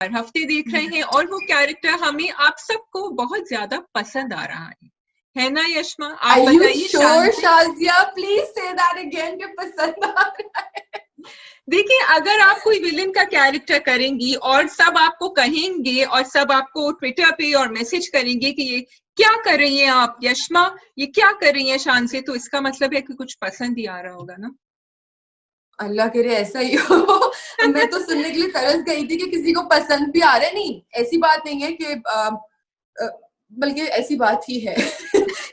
हफ्ते देख रहे हैं और वो कैरेक्टर हमें आप सबको बहुत ज्यादा पसंद आ रहा है ना यशमा? आप बताइए। Shazia please say that again कि पसंद आ रहा है। देखिए, अगर आप कोई विलेन का कैरेक्टर करेंगी और सब आपको कहेंगे और सब आपको ट्विटर पे और मैसेज करेंगे कि ये क्या कर रही हैं आप यशमा, ये क्या कर रही हैं शान से, तो इसका मतलब है कि कुछ पसंद ही आ रहा होगा ना। अल्लाह करे ऐसा ही हो। मैं तो सुनने के लिए तरस गई थी कि किसी को पसंद भी आ रहा है। नहीं, ऐसी बात नहीं है कि बल्कि ऐसी बात ही है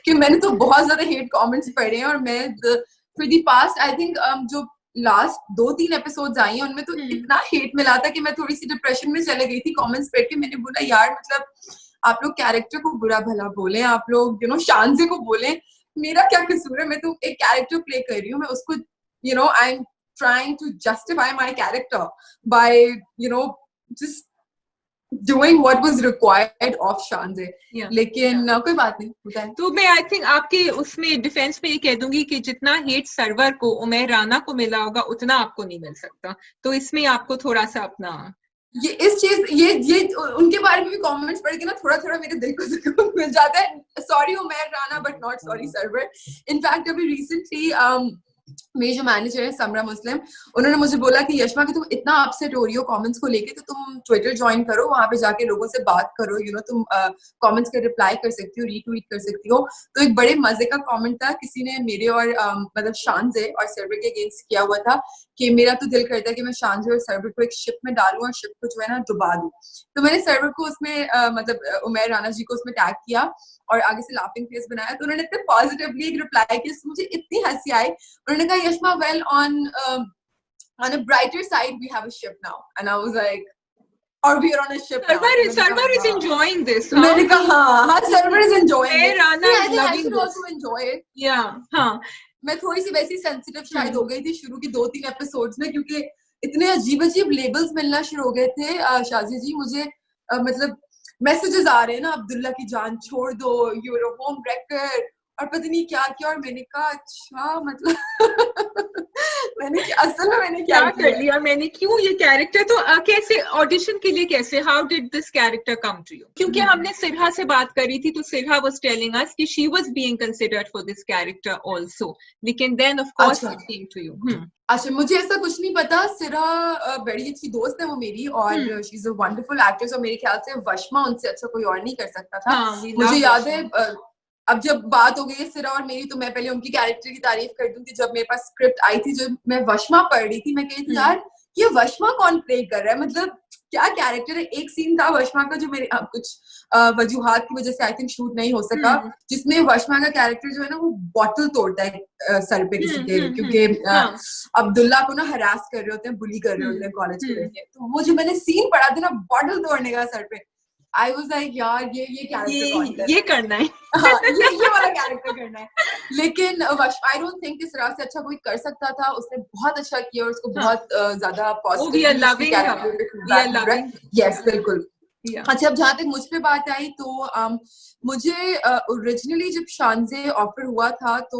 कि मैंने तो बहुत ज्यादा हेट कमेंट्स पढ़े हैं और मैं for the past I think जो लास्ट 2-3 एपिसोड्स आई हैं उनमें तो इतना हेट मिला था कि मैं थोड़ी सी डिप्रेशन में चले गई थी कमेंट्स पढ़ के। मैंने बोला यार मतलब आप लोग कैरेक्टर को बुरा भला बोले, आप लोग शानजे को बोले, मेरा क्या कसूर है? मैं तो एक कैरेक्टर प्ले कर रही हूँ, मैं उसको I am trying to justify my character by just doing what was required of Shanze. लेकिन कोई बात नहीं होता है। तो मैं आई थिंक आपके उसमें डिफेंस में ये कह दूंगी कि जितना हेट सर्वर को उमैर राना को मिला होगा उतना आपको नहीं मिल सकता, तो इसमें आपको थोड़ा सा अपना ये उनके बारे में भी कमेंट्स पढ़ के ना थोड़ा थोड़ा मेरे दिल को सुकून मिल जाता है। Sorry Umair Rana but not sorry server. In fact अभी रिसेंटली मेरी जो मैनेजर है समरा मुस्लिम, उन्होंने मुझे बोला कि यशमा कि तुम इतना अपसेट हो रही हो कमेंट्स को लेके, तो तुम ट्विटर ज्वाइन करो, वहां पे जाके लोगों से बात करो, तुम कमेंट्स के रिप्लाई कर सकती हो, रीट्वीट कर सकती हो। तो एक बड़े मजे का कमेंट था, किसी ने मेरे और मतलब शानजे और सर्वर के अगेंस्ट किया हुआ था कि मेरा तो दिल करता है कि मैं शानजे और सर्वर को एक शिप में डालूं और शिप को जो है ना डुबा दूं। तो मैंने सर्वर को उसमें मतलब उमैर राना जी को उसमें टैग किया और आगे से लाफिंग फेस बनाया। तो उन्होंने इतने पॉजिटिवली एक रिप्लाई किया, मुझे इतनी हंसी आई। उन्होंने कहा Yashma well on a brighter side we have a ship now and I was like or we are on a ship now. Server is enjoying this. मैंने कहा हाँ server is enjoying it. Rana I is think I loving should this. also enjoy it. Yeah, हाँ. मैं थोड़ी सी वैसी sensitive शायद हो गई थी शुरू की 2-3 एपिसोड्स में, क्योंकि इतने अजीब अजीब लेबल्स मिलना शुरू हो गए थे शाजी जी मुझे। मतलब मैसेजेस आ रहे हैं ना, अब्दुल्ला की जान छोड़ दो, यू आर होम ब्रेकर और पता नहीं क्या क्या। और मैंने कहा अच्छा मतलब मैंने क्या कर लिया मैंने, क्यों ये कैरेक्टर। तो कैसे ऑडिशन के लिए कैसे, how did this character come to you? क्योंकि हमने सिरहा से बात करी थी तो सिरहा वाज टेलिंग अस कि she was being considered for this character also, लेकिन then of course it came to you. अच्छा, मुझे ऐसा कुछ नहीं पता। सिरहा बड़ी अच्छी दोस्त है वो मेरी और she is a wonderful actress और मेरे ख्याल से वशमा उनसे अच्छा कोई और नहीं कर सकता था। मुझे याद है अब जब बात हो गई है सिरा और मेरी, तो मैं पहले उनकी कैरेक्टर की तारीफ कर दूं कि जब मेरे पास स्क्रिप्ट आई थी, जो मैं वशमा पढ़ रही थी, मैं कही थी यार ये वशमा कौन प्ले कर रहा है, मतलब क्या कैरेक्टर है। एक सीन था वशमा का जो मेरे कुछ वजूहात की वजह से आई थिंक शूट नहीं हो सका, जिसमें वशमा का कैरेक्टर जो है ना वो बॉटल तोड़ता है सर पे किसी के, क्योंकि अब्दुल्ला को ना हरास कर रहे होते हैं, बुली कर रहे होते हैं कॉलेज के लड़के। तो वो जो मैंने सीन पढ़ा था ना बॉटल तोड़ने का सर पे, आई वाज लाइक यार ये कैरेक्टर ये करना है। हाँ, ये वाला कैरेक्टर करना है। लेकिन आई डोंट थिंक इस तरह से अच्छा कोई कर सकता था। उसने बहुत अच्छा किया और उसको बहुत ज्यादा पॉजिटिव। यस बिल्कुल। अच्छा, अब जहाँ तक मुझ पे बात आई तो मुझे ओरिजिनली जब शानजे ऑफर हुआ था तो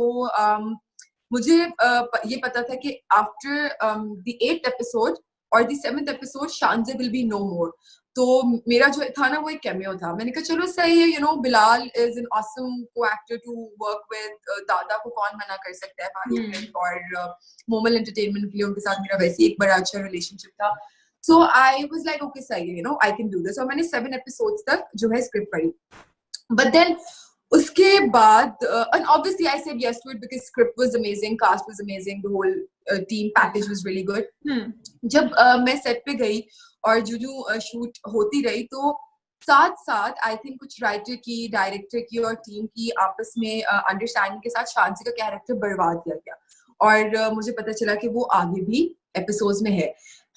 मुझे ये पता था कि आफ्टर द 8th एपिसोड और the 7th episode Shanze will be no more. तो मेरा जो था ना वो एक कैमियो था। मैंने कहा चलो सही है, बिलाल इज एन ऑसम को एक्टर टू वर्क विद। दादा को कौन मना कर सकता है भाई। और मोमल एंटरटेनमेंट के लिए उनके साथ मेरा वैसे एक बड़ा अच्छा रिलेशनशिप था। सो आई वाज लाइक ओके सही है, आई कैन डू दिस। और मैंने 7 एपिसोड्स तक जो है स्क्रिप्ट पढ़ी, बट देन उसके बाद and obviously I said yes to it because script was amazing, cast was amazing, the whole team package was really good. जब मैं सेट पे गई और जो शूट होती रही तो साथ साथ आई थिंक कुछ राइटर की, डायरेक्टर की और टीम की आपस में अंडरस्टैंडिंग के साथ शानजी का कैरेक्टर बढ़वा दिया गया और मुझे पता चला कि वो आगे भी एपिसोड्स में है।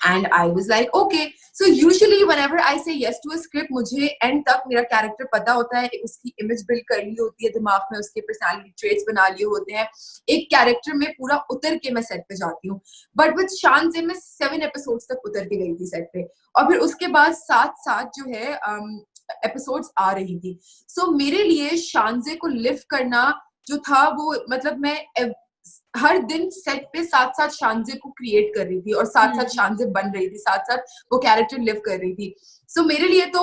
And I was like, okay. So usually whenever I say yes to a script, मुझे end तक मेरा कैरेक्टर पता होता है, उसकी इमेज बिल्ड कर ली होती है दिमाग में, उसके पर्सनालिटी ट्रेट्स बना लिए होते हैं, एक कैरेक्टर में पूरा उतर के मैं सेट पे जाती हूँ। बट विद शानजे मैं 7 एपिसोड्स तक उतर के गई थी सेट पे और फिर उसके बाद साथ साथ जो है एपिसोड्स आ रही थी। सो मेरे लिए शानजे को लिफ्ट करना जो था वो मतलब मैं हर दिन सेट पे साथ साथ शानजे को क्रिएट कर रही थी और साथ साथ शानजे बन रही थी, साथ साथ वो कैरेक्टर लिव कर रही थी. सो मेरे लिए तो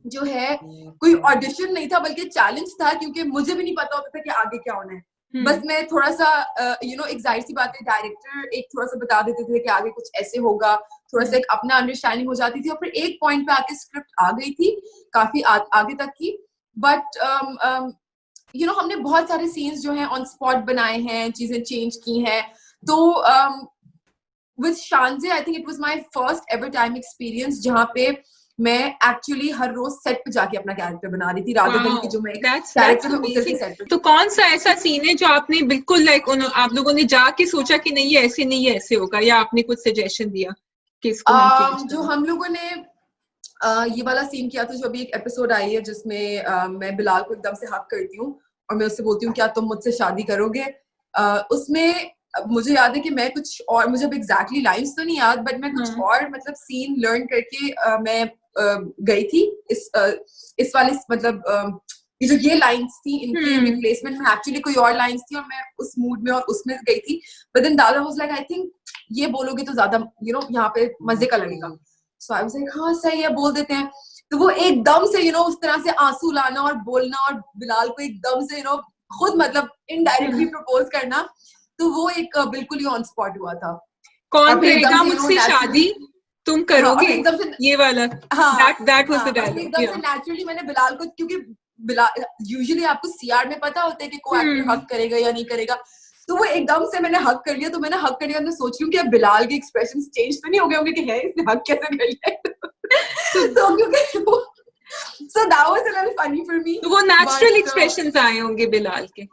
जो है कोई ऑडिशन नहीं था बल्कि चैलेंज था, क्योंकि मुझे भी नहीं पता होता था कि आगे क्या होना है. बस मैं थोड़ा सा एक जाहिर सी बात है, डायरेक्टर एक थोड़ा सा बता देते थे कि आगे कुछ ऐसे होगा, थोड़ा सा एक अपना अंडरस्टैंडिंग हो जाती थी और फिर एक पॉइंट पे आके स्क्रिप्ट आ गई थी काफी आगे तक की. बट हमने बहुत सारे सीन्स जो हैं ऑन स्पॉट बनाए हैं, चीजें चेंज की हैं. तो with शानजे I think it was my first ever time experience जहाँ पे मैं एक्चुअली हर रोज सेट पे जाके अपना कैरेक्टर बना रही थी, रादर देन कि जो मैं कैरेक्टर में उतर के सेट पे. तो कौन सा ऐसा सीन है जो आपने बिल्कुल लाइक आप लोगों ने जाके सोचा कि नहीं ये ऐसे नहीं है ऐसे होगा, या आपने कुछ सजेशन दिया कि इसको जो हम लोगों ने ये वाला सीन किया था, जो अभी एक एपिसोड आई है जिसमें मैं बिलाल को एकदम से हक करती हूँ और मैं उससे बोलती हूँ क्या तुम मुझसे शादी करोगे. उसमें मुझे याद है कि मैं कुछ और, मुझे अब एग्जैक्टली लाइंस तो नहीं याद, बट मैं कुछ और मतलब सीन लर्न करके मैं गई थी इस वाले मतलब ये लाइंस थी इनकी रिप्लेसमेंट में एक्चुअली कोई और लाइंस थी और मैं उस मूड में और उसमें गई थी. बट देन दादा वाज लाइक आई थिंक ये बोलोगे तो ज्यादा यहाँ पे मजे का लगेगा. सो आई वाज लाइक हाँ सही है, बोल देते हैं. तो वो एकदम से उस तरह से आंसू लाना और बोलना और बिलाल को एकदम से खुद मतलब इनडायरेक्टली प्रपोज करना, तो वो एक बिल्कुल ही ऑन स्पॉट हुआ था. कौन करेगा मुझसे शादी, तुम करोगे, एकदम से ये वाला. That was the dialogue. एकदम से नेचुरली मैंने बिलाल को, क्योंकि बिलाल यूजुअली आपको सीआर में पता होता है कि कोई एक्टर हक करेगा या नहीं करेगा, तो वो एकदम से मैंने हक कर लिया. तो मैंने हक करने के बाद मैं सोच रही हूँ कि अब बिलाल के एक्सप्रेशंस चेंज तो नहीं हो गए होंगे कि है इसने हक कैसे कर लिया. तो क्योंकि so that was a little funny for me. तो वो नेचुरल एक्सप्रेशंस आए होंगे बिलाल के.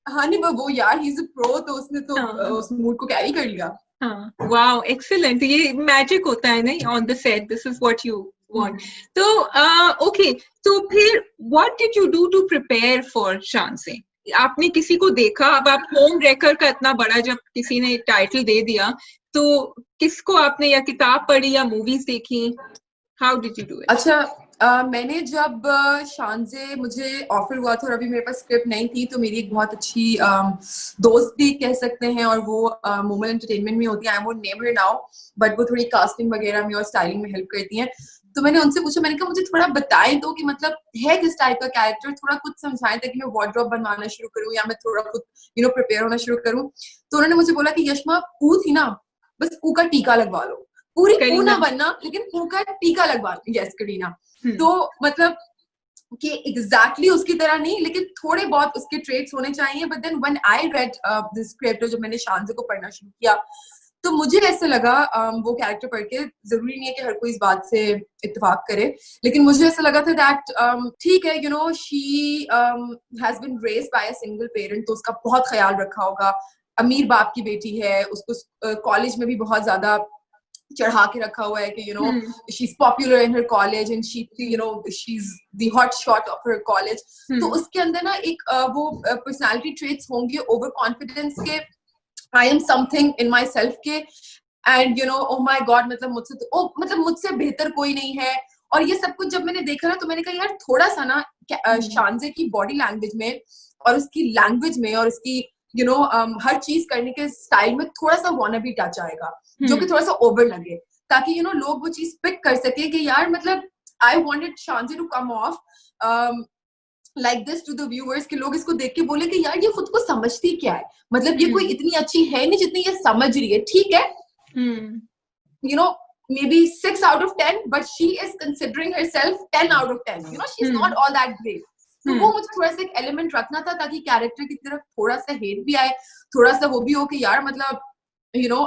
हाँ नहीं, वो यार ही इज अ प्रो, तो उसने तो उस मूड को कैरी कर लिया. हाँ, वाओ एक्सीलेंट. ये मैजिक होता है नहीं on the set, this is what you want. तो ओके, तो फिर what did you do to prepare for Shanze? आपने किसी को देखा? अब आप होम रेकर का इतना बड़ा जब किसी ने टाइटल दे दिया, तो किसको आपने या किताब पढ़ी या मूवीज देखी? How did you do it? अच्छा, मैंने जब शानजे मुझे ऑफर हुआ था और अभी मेरे पास स्क्रिप्ट नहीं थी, तो मेरी एक बहुत अच्छी दोस्त भी कह सकते हैं और वो मोमल एंटरटेनमेंट में होती है. I won't name her now, but वो थोड़ी कास्टिंग वगैरह में और स्टाइलिंग में हेल्प करती हैं. तो मैंने उनसे पूछा, मैंने कहा मुझे थोड़ा बताएं तो कि मतलब है किस टाइप का कैरेक्टर, थोड़ा कुछ समझाएं ताकि मैं वार्डरोब बनवाना शुरू करूं या मैं थोड़ा खुद प्रिपेयर होना शुरू करूं. तो उन्होंने मुझे बोला कि यशमा, पू थी ना, बस पू का टीका लगवा लो. पूरी पू ना बनना, लेकिन पू का टीका लगवा लो. यस करीना. तो मतलब कि एग्जैक्टली उसकी तरह नहीं, लेकिन थोड़े बहुत उसके ट्रेट्स होने चाहिए. But then when I read this script, जब मैंने शानजे को पढ़ना शुरू किया, तो मुझे ऐसे लगा वो कैरेक्टर पढ़ के, जरूरी नहीं है कि हर कोई इस बात से इत्तेफाक करे, लेकिन मुझे ऐसा लगा था दैट ठीक है, she has been raised by a single parent, तो उसका बहुत ख्याल रखा होगा. अमीर बाप की बेटी है, उसको कॉलेज में भी बहुत ज्यादा चढ़ा के रखा हुआ है कि she's popular in her college and she's the hot shot of her college. तो उसके अंदर ना एक वो personality traits होंगे, over confidence के, I am something in myself के, and oh my god, मतलब मुझसे बेहतर कोई नहीं है. और ये सब कुछ जब मैंने देखा ना, तो मैंने कहा यार थोड़ा सा ना शानजे की बॉडी लैंग्वेज में और उसकी लैंग्वेज में और उसकी हर चीज करने के स्टाइल में थोड़ा सा वानाबी टच आएगा, जो कि थोड़ा सा ओवर लगे, ताकि लोग वो चीज पिक कर सके कि यार मतलब आई वांटेड शानजे to come off like this to the viewers, कि लोग इसको देख के बोले कि यार ये खुद को समझती क्या है, मतलब ये कोई इतनी अच्छी है नहीं जितनी ये समझ रही है. ठीक है, maybe 6 out of 10, but she is considering herself 10 out of 10. She's not all that great. तो वो मुझे थोड़ा सा एक एलिमेंट रखना था, ताकि कैरेक्टर की तरफ थोड़ा सा हेट भी आए, थोड़ा सा वो भी हो कि यार मतलब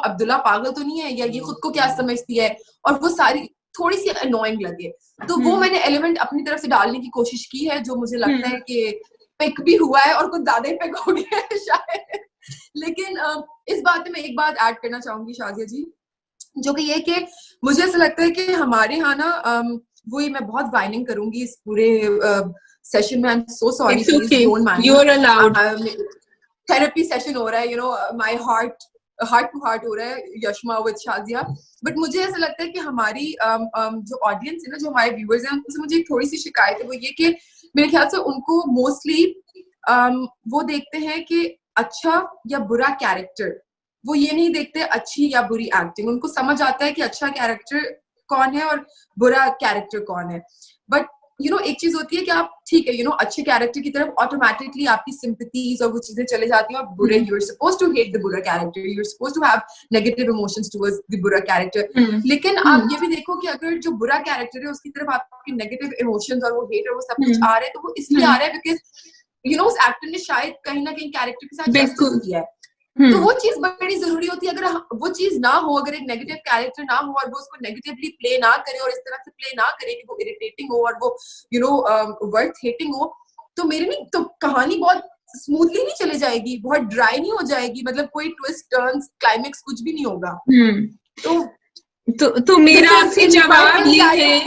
अब्दुल्ला पागल तो नहीं है, या ये खुद को क्या समझती है, और वो सारी थोड़ी सी अनोइंग लगे. तो वो मैंने एलिमेंट अपनी तरफ से डालने की कोशिश की है, जो मुझे लगता है कि पिक भी हुआ है और कुछ ज्यादा ही पिक हो गया है शायद. लेकिन इस बात में एक बात ऐड करना चाहूंगी शाजिया जी, जो कि ये कि मुझे ऐसा लगता है कि हमारे यहाँ ना वही, मैं बहुत वाइनिंग करूंगी इस पूरे सेशन में. I am so sorry, please don't mind, you are allowed. Therapy session हो रहा है, माय हार्ट टू हार्ट हो रहा है यशमा विद शाजिया. बट मुझे ऐसा लगता है कि हमारी जो ऑडियंस है ना, जो हमारे व्यूअर्स हैं, उनसे मुझे थोड़ी सी शिकायत है, वो ये कि मेरे ख्याल से उनको मोस्टली वो देखते हैं कि अच्छा या बुरा कैरेक्टर, वो ये नहीं देखते अच्छी या बुरी एक्टिंग, उनको समझ आता है कि अच्छा कैरेक्टर कौन है और बुरा कैरेक्टर कौन है। बट एक चीज होती है कि आप ठीक है अच्छे कैरेक्टर की तरफ ऑटोमेटिकली आपकी सिंपैथीज और वो चीजें चले जाती हैं, और बुरे you are supposed to hate the बुरा character, you are supposed to have negative emotions towards the बुरा कैरेक्टर। लेकिन आप ये भी देखो कि अगर जो बुरा कैरेक्टर है उसकी तरफ आपके नेगेटिव इमोशंस और वो हेट और वो सब कुछ आ रहे हैं, तो वो इसलिए आ रहा है बिकॉज उस एक्टर ने शायद कहीं ना कहीं कैरेक्टर के साथ जस्टिस किया है। तो वो चीज बड़ी जरूरी होती है। अगर वो चीज ना हो, अगर एक नेगेटिव कैरेक्टर ना हो और वो उसको नेगेटिवली प्ले ना करे और इस तरह से प्ले ना करे कि वो इरिटेटिंग हो और वो वर्थ हेटिंग हो, तो मेरे नहीं तो कहानी बहुत स्मूथली नहीं चले जाएगी, बहुत ड्राई नहीं हो जाएगी, मतलब कोई ट्विस्ट टर्न्स क्लाइमेक्स कुछ भी नहीं होगा। तो मेरा आपसे जवाब ये है,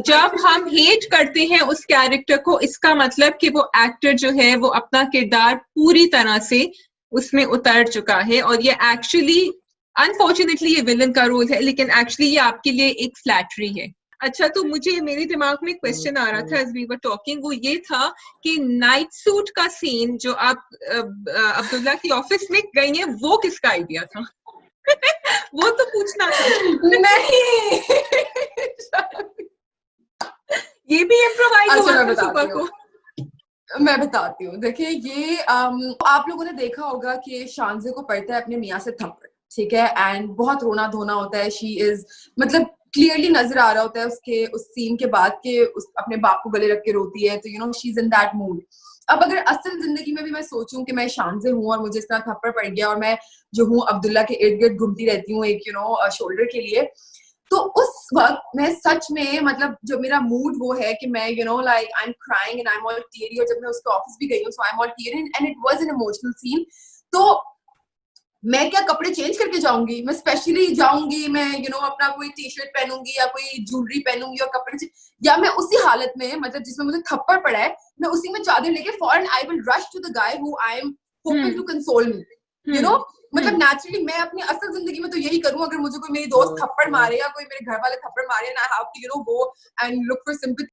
जब हम हेट करते हैं उस कैरेक्टर को, इसका मतलब कि वो एक्टर जो है वो अपना किरदार पूरी तरह से उसमें उतर चुका है, और ये एक्चुअली अनफॉर्चुनेटली ये विलन का रोल है, लेकिन एक्चुअली ये आपके लिए एक फ्लैटरी है। अच्छा, तो मुझे मेरे दिमाग में क्वेश्चन आ रहा था एज वी वर टॉकिंग, वो ये था कि नाइट सूट का सीन जो आप अब्दुल्ला की ऑफिस में गई हैं, वो किसका आइडिया था? वो तो पूछना था। नहीं ये भी इम्प्रोवाइज हुआ था सुबह को। मैं बताती हूँ, देखिए ये आप लोगों ने देखा होगा कि शानजे को पड़ता है अपने मियाँ से थप्पड़, ठीक है, एंड बहुत रोना धोना होता है। शी इज मतलब क्लियरली नजर आ रहा होता है उसके उस सीन के बाद के अपने बाप को गले रख के रोती है, तो she is in that mood. अब अगर असल जिंदगी में भी मैं सोचूं कि मैं शानजे हूँ और मुझे इस तरह थप्पड़ पड़ गया और मैं जो हूँ अब्दुल्ला के इर्द गिर्द घूमती रहती हूँ एक शोल्डर के लिए, तो उस वक्त मैं सच में मतलब जो मेरा मूड वो है कि मैं like I am crying and I am all teary, और जब मैं उसके ऑफिस भी गई हूँ so I am all teary and it was an emotional scene. तो मैं क्या कपड़े चेंज करके जाऊंगी? मैं स्पेशली जाऊंगी, मैं अपना कोई टी शर्ट पहनूंगी या कोई ज्वेलरी पहनूंगी और कपड़े, या मैं उसी हालत में मतलब जिसमें मुझे थप्पड़ पड़ा है, मैं उसी में चादर लेके फॉरन I will rush to the guy who I am hoping to console me, मतलब नेचुरली मैं अपनी असल जिंदगी में तो यही करूं। अगर मुझे कोई मेरी दोस्त थप्पड़ मारे या कोई मेरे घर वाले थप्पड़ मारे, I have to go and look for sympathy